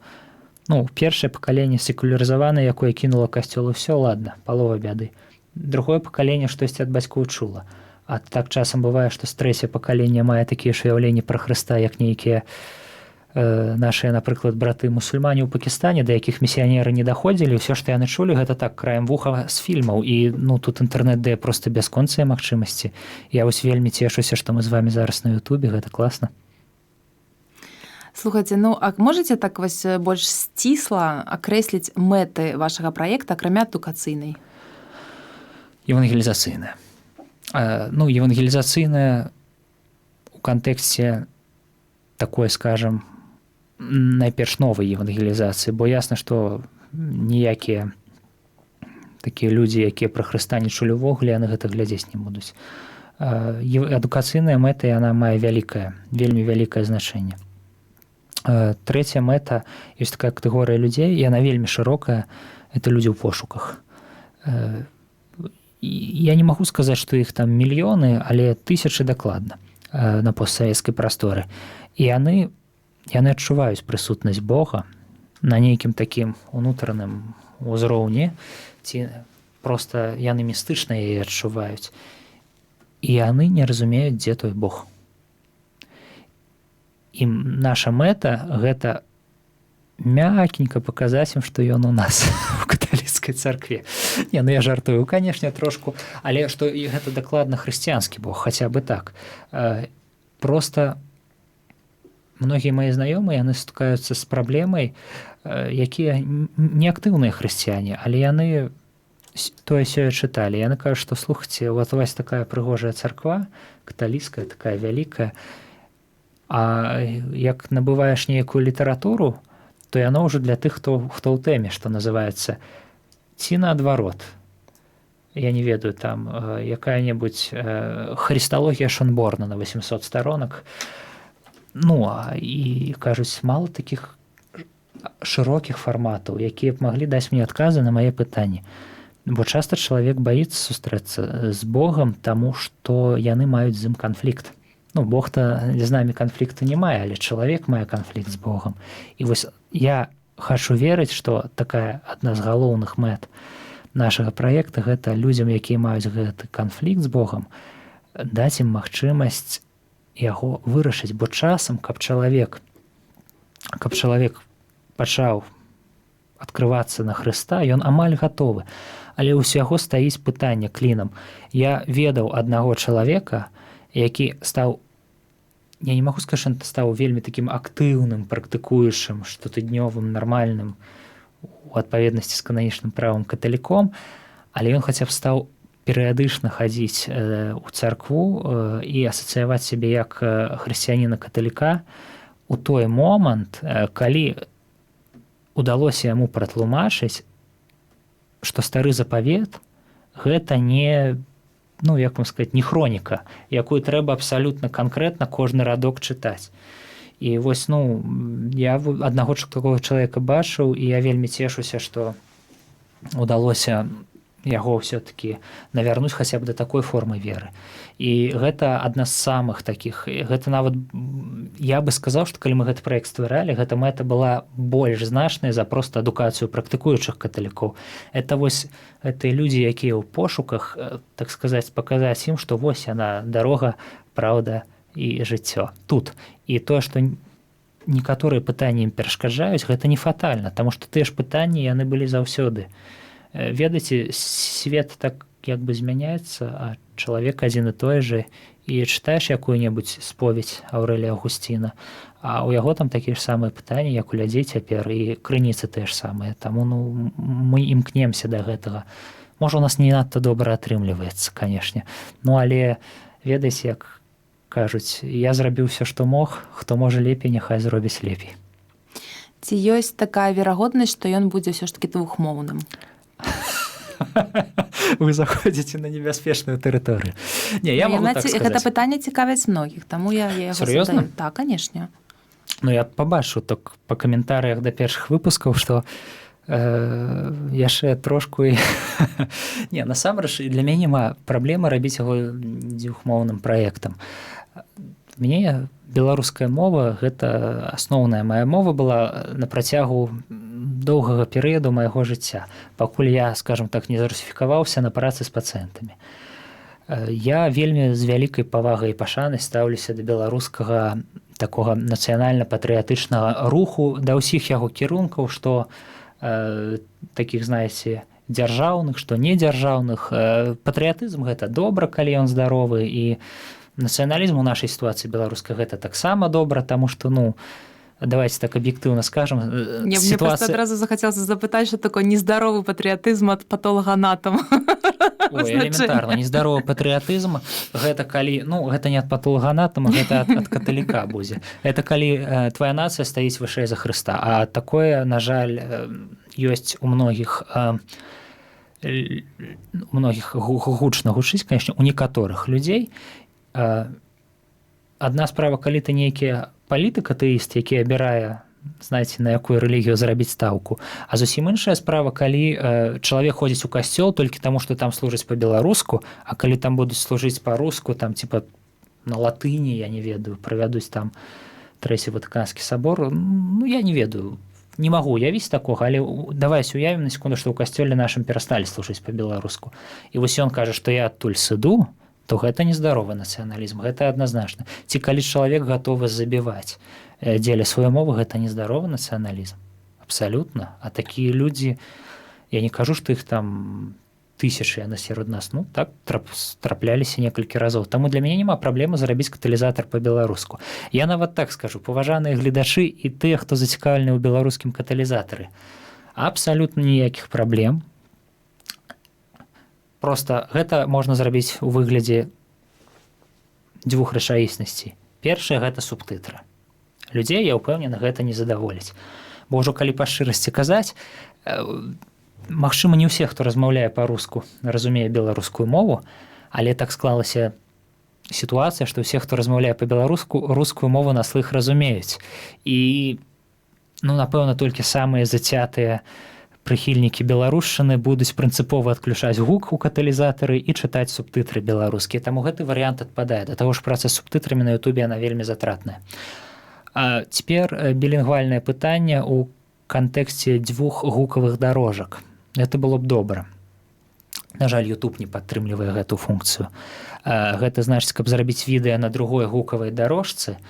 першае пакаленне секулярызаванае, якое кінула касцёл, і ўсё, ладно, палова бяды. Другое пакаленне штосьці ад бацькоў чула. А так часам бывае, што з трэцяе пакалення мае такія ж уяўленні пра Хрыста, як нейкія нашыя, напрыклад, браты-мусульмане ў Пакістане, да якіх місіянеры не даходзілі, ўсё, што яны чулі, гэта так, краем вуха з фільмаў. І тут інтэрнэт дае проста бясконцыя магчымасці. Я вось вельмі цешуся, што мы з вамі зараз на Ютубе, гэта класна. Слухайце, а можаце так вось больш сцісла акрэсліць мэты вашага праекта, акрамя адукацыйнай? Евангелізацыйная. Евангелізацыйная у кантэксце такой, скажам, найперш новай евангелізацыі, бо ясна, што ніякія такія людзі, якія пра Хрыста не чулі ўвогуле, яны гэта глядзець не будуць. Адукацыйная мэта, яна мае вельмі вялікае значэнне. Трэцяя мэта, ёсць такая катэгорыя людзей, яна вельмі шырокая, это людзі ў пошуках. Я не магу сказаць, што іх там мільёны, але тысячы дакладна на постсавецкай прасторы. І яны адчуваюць прысутнасць Бога на нейкім такім унутраным узроўні, ці проста яны містычна яе адчуваюць. І яны не разумеюць, дзе той Бог. І наша мэта – гэта мякенька паказаць ім, што ён у нас у каталіцкай царкве. Я жартую, канешне, трошку, але што і гэта дакладна хрысціянскі Бог, хаця бы так. Проста многія мае знаёмыя, яны стукаюцца з праблемай, якія неактыўныя хрысціяне, але яны тое-сёе чыталі. Яны кажуць, што слухайце, вот у вас такая прыгожая царква, каталіцкая, такая вялікая, а як набываеш нейкую літаратуру, то яно ўжо для тых, хто ў тэме, што называецца, ці наадварот. Я не ведаю, там якая-небудзь хрысталогія Шонборна на 800 сторонак. І кажуць, мала такіх шырокіх фарматаў, якія б маглі даць мне адказы на мае пытанні. Бо часта чалавек баіцца сустрэцца з Богам, таму што яны маюць з ім канфлікт. Бог-то з намі канфлікту не мае, але чалавек мае канфлікт з Богам. І вось я хачу верыць, што такая адна з галоўных мэт нашага праекта – гэта людзям, якія маюць гэты канфлікт з Богам, даць ім магчымасць яго вырашыць. Бо часам, каб чалавек пачаў адкрывацца на Хрыста, ён амаль гатовы. Але ўсяго стаіць пытанне клінам. Я ведаў аднаго чалавека, які стаў, я не магу сказаць, што стаў вельмі такім актыўным, практыкуючым, штотыднёвым, нармальным, у адпаведнасці з кананічным правам каталіком, але ён хаця б стаў перыядычна хадзіць у царкву і асацыяваць сябе як хрысціяніна-каталіка у той момант, калі удалося яму пратлумачыць што стары запавет гэта не, ну як вам сказаць, не хроніка, якую трэба абсалютна канкрэтна кожны радок чытаць. І вось, ну, я аднаго такога чалавека бачыў, і я вельмі цешуся, што удалося яго ўсё-такі навярнуць хаця б да такой формы веры. І гэта адна з самых такіх, гэта нават, я бы сказаў, што калі мы гэты праект стваралі, гэта мэта была больш значная за проста адукацыю практыкуючых каталікоў. Это вось гэтыя людзі, якія ў пошуках, так сказаць, паказаць ім, што вось яна дарога, праўда і жыццё тут. І тое, што некаторыя пытанні ім перашкаджаюць, гэта не фатальна, таму што тыя ж пытанні яны былі заўсёды. Ведаеце, свет так як бы змяняецца, а чалавек адзін і той жа, і чытаеш якую-небудзь споведь Аўрэлія Аўгусціна, а ў яго там такія ж самыя пытанні, як у людзей цяпер, і крыніцы тыя ж самыя. Таму ну, мы імкнемся да гэтага. Можа, у нас не надта добра атрымліваецца, канешне. Ну, але ведаеце, як кажуць, я зрабіў усё, што мог, хто можа лепей, няхай зробіць лепей. Ці ёсць такая верагоднасць, што ён будзе ўсё ж такі двухмоўным? Вы заходзіце на небяспечную тэрыторыю. Не, я могу так сказаць. Гэта пытанне цікавіць многіх, таму я яго Сур'ёзна? задаю. Так, канешне. Ну, я пабачу так па каментарыях да першых выпускаў, што яшчэ трошку і... Не, насамрэч, для мяне няма праблемы рабіць яго двухмоўным праектам. Мне беларуская мова – гэта асноўная мая мова была на працягу доўгага перыяду майго жыцця, пакуль я, скажем так, не зарусіфікаваўся на працы з пацыентамі. Я вельмі з вялікай павагай і пашанай стаўлюся да беларускага такога нацыянальна-патрыятычнага руху, да ўсіх яго кірункаў, што такіх, знаеце, дзяржаўных, што недзяржаўных. Патрыятызм – гэта добра, калі ён здаровы, і нацыяналізм у нашай сітуацыі беларускай гэта таксама добра, таму што, ну, давайте так объективно скажем. Мне просто одразу захотелось запытать, что такое нездоровый патриотизм от патологоанатома. Ой, элементарно. Нездоровый патриотизм – это калі, ну, это не от патологоанатома, это от католика будзе. Это калі твоя нация стоит выше за Христа. А такое, на жаль, есть у многих гучна гучыць, конечно, у некаторых людзей. Адна справа, калі ты нейкі палітык атэіст, які абірае, знаеце, на якую рэлігію зрабіць стаўку, а зусім іншая справа, калі чалавек ходзіць у касцёл толькі таму, што там служыць па-беларуску, а калі там будуць служыць па-руску, там типа на латыні, я не ведаю, правядуць там Трэці Ватыканскі сабор, ну я не ведаю, не магу уявіць такога, але давайся уявім на секунду, што ў касцёле нашым перасталі служыць па-беларуску. І вось ён кажа, што я адтуль сыду, то гэта нездаровы нацыяналізм, гэта адназначна. Ці калі чалавек гатовы забіваць дзеля сваёй мовы, гэта нездаровы нацыяналізм. Абсалютна. А такія людзі, я не кажу, што іх там тысячы яны сярод нас, ну так трапляліся некалькі разоў. Таму для мяне няма праблемы зрабіць каталізатар па-беларуску. Я нават так скажу, паважаныя гледачы і тыя, хто зацікаўлены ў беларускім каталізатары, абсалютна ніякіх праблем. Просто гэта можна зрабіць у выглядзе дзвюх рэчаіснасцей. Першае – гэта субтытры. Людзей, я ўпэўнены, гэта не задаволіць. Бо ўжо калі па шчырасці казаць, магчыма, не ўсе, хто размаўляе па-руску, разумее беларускую мову, але так склалася сітуацыя, што ўсе, хто размаўляе па-беларуску, рускую мову на слых разумеюць. І, ну, напэўна, толькі самыя зацятыя прыхільнікі беларушчыны будуць прынцыпова адключаць гук у каталізатары і чытаць субтытры беларускія. Таму гэты варыянт адпадае. Да таго ж праца з субтытрамі на Ютубе, яна вельмі затратная. А цяпер білінгвальнае пытанне ў кантэксце дзвюх гукавых дарожак. Гэта было б добра. На жаль, Ютуб не падтрымлівае гэту функцыю. Гэта значыць, каб зрабіць відэа на другой гукавай дарожцы,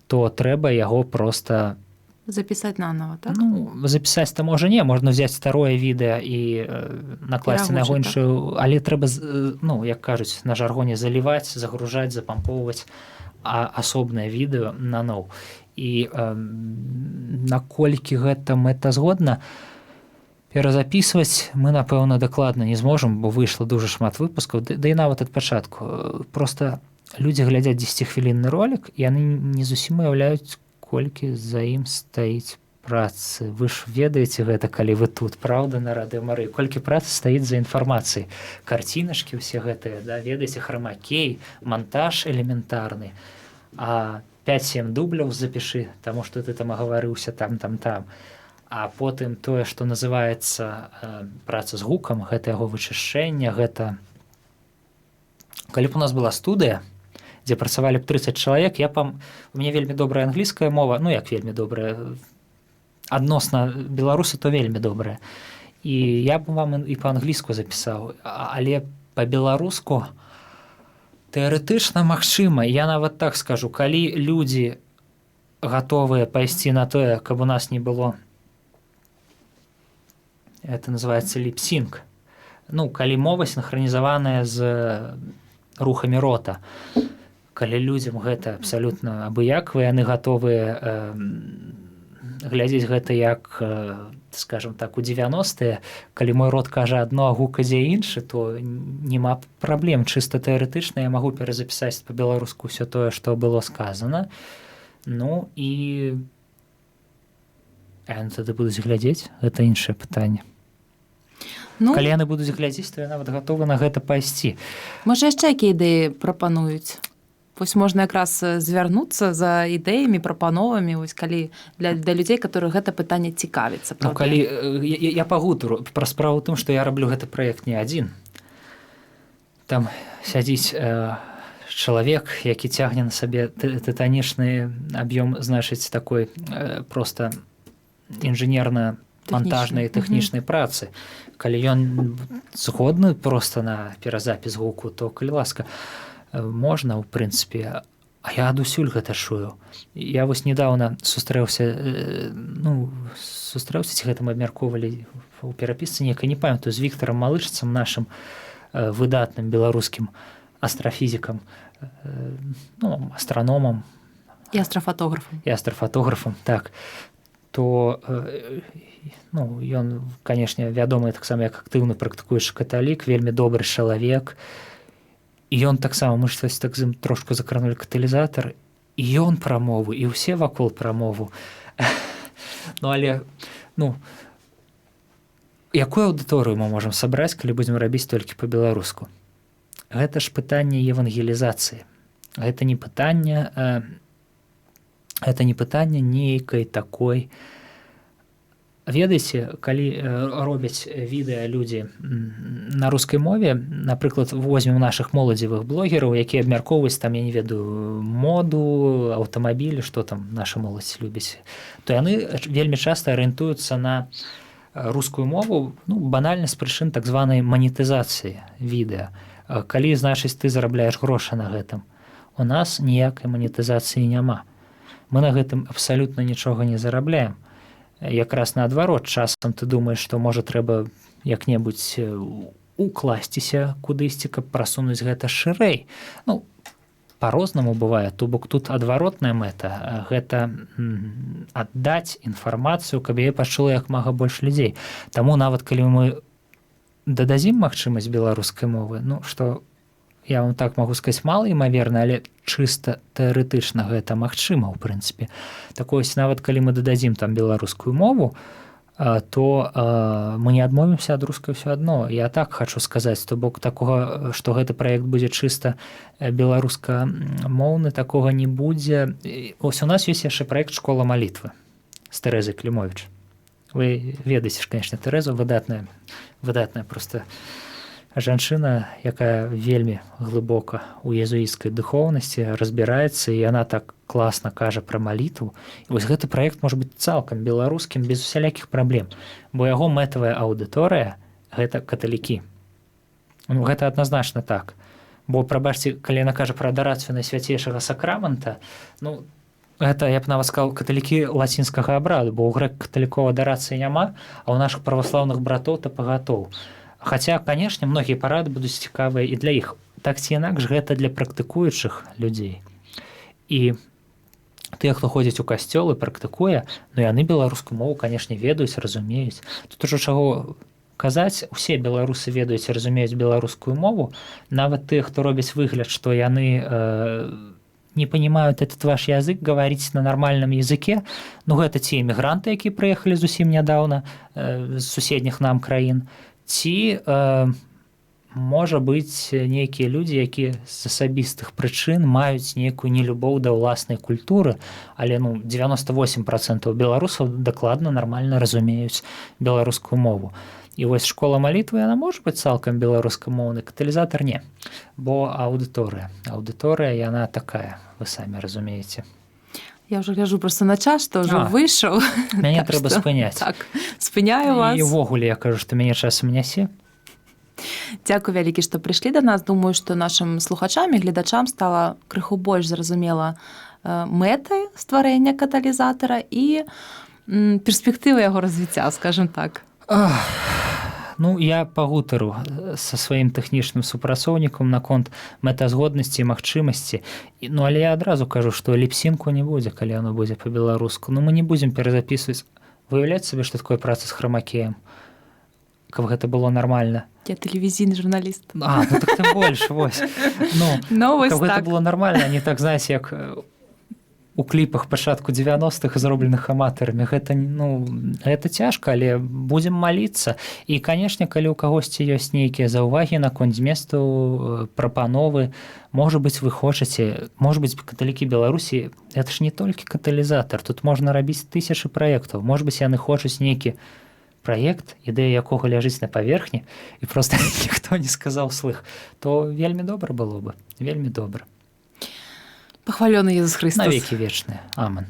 то трэба яго проста записать наново, так? Ну, запісаць-то можа не, можна взяць старое відэа і накласці на яго іншую, але трэба, ну, як кажуць, на жаргоне заліваць, загружаць, запампоўваць асобнае відэо наноў. І наколькі гэта мэтазгодна, перазапісваць мы, напэўна, дакладна не зможам, бо выйшла дужа шмат выпускаў, да і нават ад пачатку. Проста людзі глядзяць 10-хвілінны ролік, і яны не зусім уяўляюць, колькі за ім стаіць працы. Вы ж ведаеце гэта, калі вы тут, праўда, на Радыё Марыя. Колькі працы стаіць за інфармацыяй. Карцінашкі ўсе гэтыя, да, ведаеце, храмакей, монтаж элементарны. А 5-7 дубляў запішы, таму што ты там агаварыўся там. А потым тое, што называецца праца з гукам, гэта яго вычышчэнне, гэта... Калі б у нас была студыя, дзе працавалі б 30 чалавек, у мяне вельмі добрая англійская мова, ну як вельмі добрая, адносна беларусы, то вельмі добрая. І я б вам і па-англійску запісаў, але па-беларуску тэарэтычна магчыма. Я нават так скажу, калі людзі гатовыя пайсці на тое, каб у нас не было, это называецца ліп-сінк, ну, калі мова синхронізаваная з рухамі рота, калі людзям гэта абсалютна абыяква, яны гатовыя глядзець гэта як, скажем так, у 90-е, калі мой рот кажа адно, а гук ідзе іншы, то няма праблем. Чыста тэарэтычна я магу перазапісаць па-беларуску ўсё тое, што было сказана. Ну і яны тады будуць глядзець, гэта іншае пытанне. Ну, калі яны будуць глядзець, то я нават гатовы на гэта пайсці. Можа, яшчэ якія ідэі прапануюць? Вось можна якраз звярнуцца за ідэямі, прапановамі, вось калі для людзей, которых гэта пытанне цікавіцца. Ну, калі я пагутару пра справу ў тым, што я раблю гэты праект не адзін. Там сядзіць чалавек, які цягне на сабе тытанічны аб'ём, значыць, такой проста інжынерна-монтажнай тэхнічнай працы. Калі ён згодны проста на перазапіс гуку, то, калі ласка, можна, у прынцыпе, а я адусюль гэта чую. Я вось недавно сустрэўся, ці гэта мы абмяркоўвалі у перапісцы некай, не памятаю, з Віктарам Малышцам, нашым выдатным беларускім астрафізікам, астраномам. І астрафатографам, так. То ён, канешне, вядомы таксама як актыўны практыкуючы каталік, вельмі добры чалавек. І ён таксама, мы штось так з ім трошку закранулі каталізатар, і ён пра мову, і ўсе вакол пра мову. Але, якую аўдыторыю мы можам сабраць, калі будзем рабіць толькі па-беларуску? Гэта ж пытанне евангелізацыі. Гэта не пытанне нейкай такой... Ведаеце, калі робяць відэа людзі на рускай мове, напрыклад, возьмем нашых моладзевых блогераў, якія абмяркоўваюць там, я не ведаю, моду, аўтамабілі, што там наша моладзь любіць, то яны вельмі часта арыентуюцца на рускую мову, банальна з прычын так званай манетызацыі відэа. Калі, значыць, ты зарабляеш грошы на гэтым, у нас ніякай манетызацыі няма. Мы на гэтым абсалютна нічога не зарабляем. Якраз наадварот, часам ты думаеш, што можа трэба як-небудзь укласціся кудысьці, каб прасунуць гэта шырэй. Па-рознаму бывае, то бок тут адваротная мэта, гэта аддаць інфармацыю, каб яе пачула як мага больш людзей. Таму нават калі мы дадазім магчымасць беларускай мовы, што я вам так магу сказаць, мала імаверна, але чыста тэарэтычна гэта магчыма, у прынцыпе. Так вось, нават калі мы дададзім там беларускую мову, то мы не адмовімся ад рускай ўсё адно. Я так хачу сказаць, то бок такога, што гэты праект будзе чыста беларускамоўны, такога не будзе. Ось у нас ёсць яшчэ праект «Школа малітвы» з Тэрэзай Клімовіч. Вы ведаеце ж, канешне, Тэрэзу, выдатная проста жанчына, якая вельмі глыбока у езуіцкай духоўнасці разбіраецца, і яна так класна кажа пра малітву. І вось гэты праект можа быць цалкам беларускім без усялякіх праблем, бо яго мэтавая аўдыторыя – гэта каталікі. Гэта адназначна так. Бо, прабачце, калі яна кажа пра адарацыю найсвяцейшага сакрамента, гэта, я б нават сказаў, каталікі лацінскага абраду, бо ў грэк-каталікоў адарацыі няма, а ў нашых праваслаўных братоў то пагатоў. Хаця, канешне, многія парады будуць цікавыя і для іх. Так ці інакш, гэта для практыкуючых людзей. І тыя, хто ходзіць у касцёл і практыкуе, яны беларускую мову, канешне, ведаюць, разумеюць. Тут ужо чаго казаць, усе беларусы ведаюць і разумеюць беларускую мову, нават тыя, хто робяць выгляд, што яны не понимают этот ваш язык, говорить на нормальном языке, ну гэта ці эмігранты, якія прыехалі зусім нядаўна з суседніх нам краін, ці можа быць нейкія людзі, якія з асабістых прычын маюць нейкую нелюбоў да ўласнай культуры, але 98% беларусаў дакладна нармальна разумеюць беларускую мову. І вось школа малітвы, яна можа быць цалкам беларускамоўны, каталізатар не, бо аўдыторыя яна такая, вы самі разумееце. Я ўжо гляжу просто на час, што ўжо выйшаў. Мяне трэба спыняць. Так, спыняю вас. І ўвогуле я кажу, што мяне часам нясе. Дзякуй вялікі, што прыйшлі да нас. Думаю, што нашым слухачам і гледачам стала крыху больш зразумела мэтай стварэння каталізатара і перспектывы яго развіцця, скажем так. Я пагутару са сваім тэхнічным супрацоўнікам наконт мэтазгоднасці і магчымасці. Але я адразу кажу, што ліпсінку не будзе, калі яно будзе па-беларуску. Мы не будзем перазапісваць. Выяўляць сабе, што такое праца з храмакеем? Каб гэта было нармальна. Я тэлевізійны журналіст. Так тым больш, вось. Каб гэта было нармальна, не так, знаеце, як у кліпах пачатку 90-х зробленых аматарамі. Гэта цяжка, але будзем маліцца. І, канешне, калі ў кагосьці ёсць нейкія заўвагі наконт зместу, прапановы, можа быць, вы хочаце, можа быць, каталікі Беларусі, гэта ж не толькі каталізатар, тут можна рабіць тысячы праектаў. Можа быць, яны хочуць нейкі праект, ідэя якога ляжыць на паверхні, і проста ніхто не сказаў слых, то вельмі добра было бы, вельмі добра. Пахвалёны Езус Христос. Навекі вечныя. Амен.